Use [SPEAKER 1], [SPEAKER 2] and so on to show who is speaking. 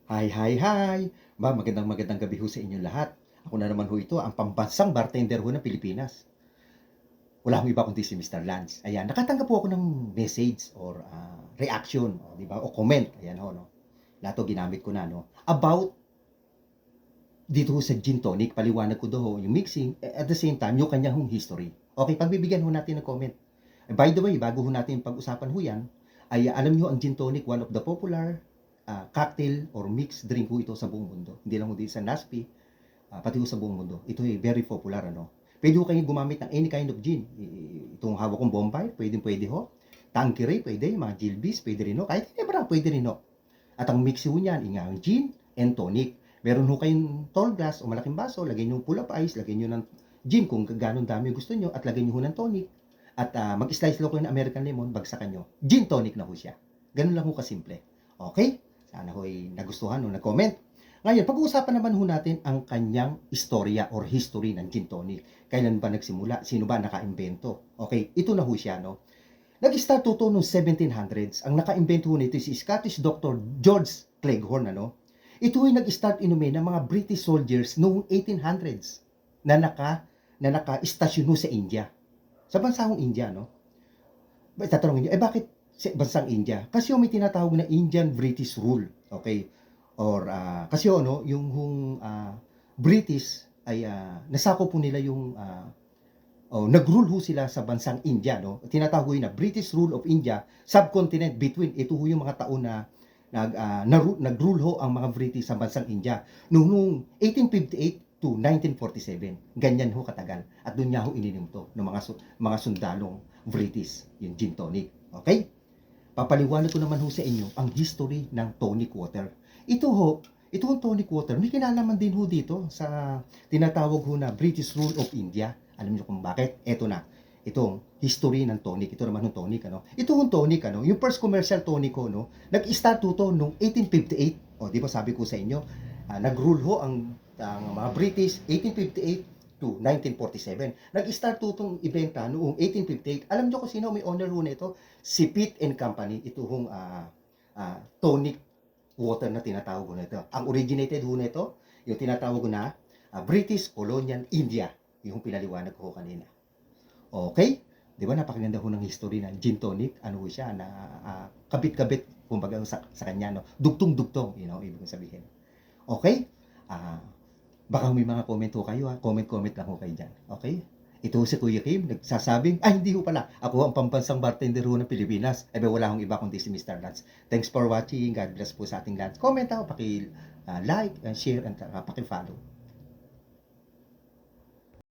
[SPEAKER 1] Hi, hi, hi! Magandang gabi ho sa inyong lahat. Ako na naman ho ito, ang pambansang bartender ho ng Pilipinas. Wala hong iba kundi si Mr. Lance. Ayan, nakatanggap po ako ng message or reaction, o, di ba? O comment. Ayan ho, no? Lahat ho, ginamit ko na, no? About dito ho sa gin tonic, paliwanag ko daw ho yung mixing, at the same time, yung kanya hong history. Okay, pagbibigyan ho natin ng comment. By the way, bago ho natin pag-usapan ho yan, ay alam nyo ang gin tonic, one of the popular cocktail or mixed drink ho ito sa buong mundo. Hindi lang ho dito sa Naspi, pati ho sa buong mundo. Ito ay very popular, ano. Pwede ho kayong gumamit ng any kind of gin. Itong hawak kong Bombay, pwede ho. Tanqueray, pwede. Mga Gilbis, pwede rin ho. Kahit Ginebra, pwede rin ho. At ang mix ho niyan, ang gin and tonic. Meron ho kayong tall glass o malaking baso, lagyan nyo full of ice, lagyan nyo ng gin kung gano'ng dami gusto nyo, at lagyan nyo ho ng tonic. At mag-slice lang kayo ng American lemon, bagsakan nyo. Gin tonic na ho siya. Ganun lang ho kasimple. Okay? Sana ho ay nagustuhan o nag-comment. Ngayon, pag-uusapan naman ho natin ang kanyang istorya or history ng gin tonic. Kailan ba nagsimula? Sino ba naka-imbento? Okay, ito na ho siya, no? Nag-start to noong 1700s. Ang naka-imbento nito si Scottish Doctor George Cleghorn, ano? Ito ay nag-start inumin ng mga British soldiers noong 1800s na naka-istasyon sa India. Sa bansang India, no? Tatanungin niyo, bakit sa bansang India? Kasi may tinatawag na Indian-British rule. Okay? Or, kasi no, yung British ay nasako po nila yung nag-rule ho sila sa bansang India, no? Tinatawag yun na British Rule of India, subcontinent between. Ito ho yung mga taon na nag-rule ho ang mga British sa bansang India noong 1858 to 1947. Ganyan ho katagal. At doon niya ho ininom to ng mga sundalong British, yung gin tonic. Okay? Papaliwanag ko naman ho sa inyo ang history ng tonic water. Itong tonic water, may kinalaman din ho dito sa tinatawag ho na British Rule of India. Alam niyo kung bakit? Ito na. Itong history ng tonic. Ito naman yung tonic, ano? Ito yung tonic, ano? Yung first commercial tonic ko, no? Nag-start to noong 1858. O, di ba sabi ko sa inyo, nag-rule ho ang mga British 1858 to 1947. Nag-start to itong ibenta noong 1858. Alam niyo kung sino may owner ho nito? Si Pitt and Company. Ito hong tonic water na tinatawag ko nito. Ang originated ho nito, yung tinatawag ko na British Colonial India. Yung pinaliwanag ko kanina. Okay? Di ba napakaganda ho ng history ng gin tonic? Ano ho siya na kabit-kabit kumbaga sa kanya, no? Dugtong-dugtong, ibig sabihin. Okay? Baka may mga comment ho kayo, ha? Comment lang ho kayo dyan. Okay? Ito si Kuya Kim, nagsasabing, hindi ho pala, ako ang pambansang bartender ho ng Pilipinas. Wala akong iba kundi si Mr. Lance. Thanks for watching. God bless po sa ating lahat. Comment ako, paki-like, and share, and paki-follow.